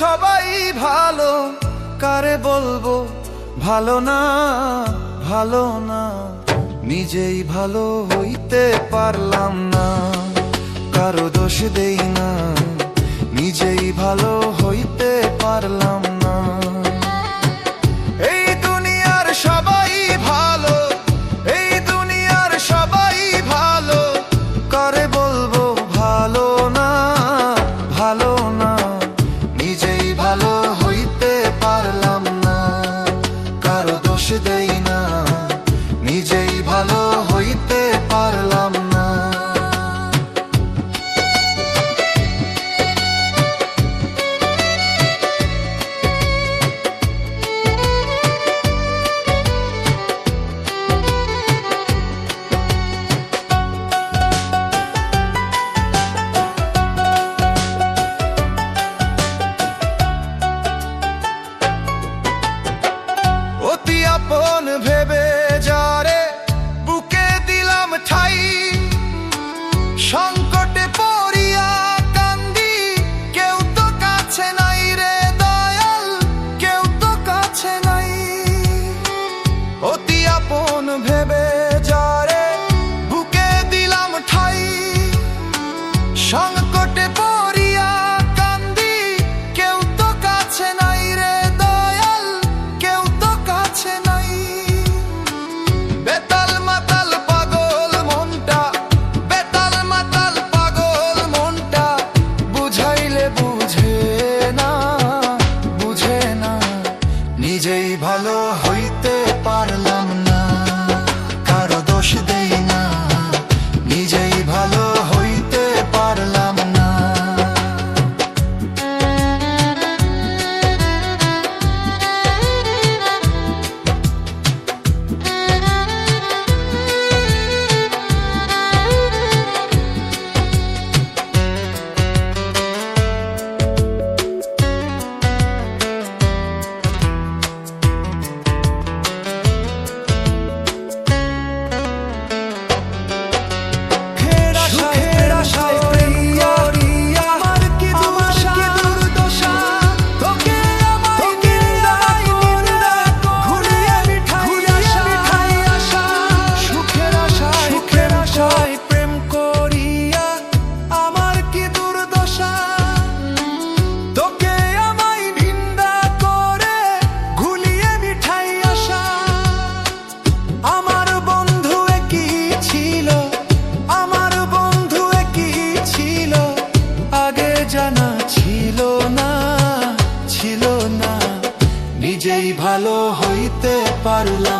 সবাই ভালো, কারে বলবো ভালো না, ভালো না। নিজেই ভালো হইতে পারলাম না, কারো দোষ দেই না, নিজেই ভালো হইতে পারলাম না। এই দুনিয়ার সবাই ভালো, এই দুনিয়ার সবাই ভালো, কারে বলবো ভালো না, ভালো না। নিজেই ভালো হইতে পারলাম না, কারো দোষ দেই না, নিজেই ভালো হইতে পারলাম না। অতি আপন ভেবে যারে বুকে দিলাম ঠাই, সংকটে পড়িয়া কান্দি, কেউ তো কাছে নাই রে দয়াল, কেউ তো কাছে নাই। অতি আপন ভেবে যারে বুকে দিলাম ঠাই, সংকটে পড়িয়া কান্দি, কেউ তো কাছে নাই রে দয়াল, কেউ তো কাছে নাই। বেতাল মাতাল পাগল মনটা, বেতাল মাতাল পাগল মনটা, বুঝাইলে বুঝে না, বুঝে না। নিজেই ভালো হইতে পারলাম না, কারো দোষ দেই না, নিজেই ভালো হইতে পারলাম না। জানা ছিল না, ছিল না। নিজেই ভালো হইতে পারলাম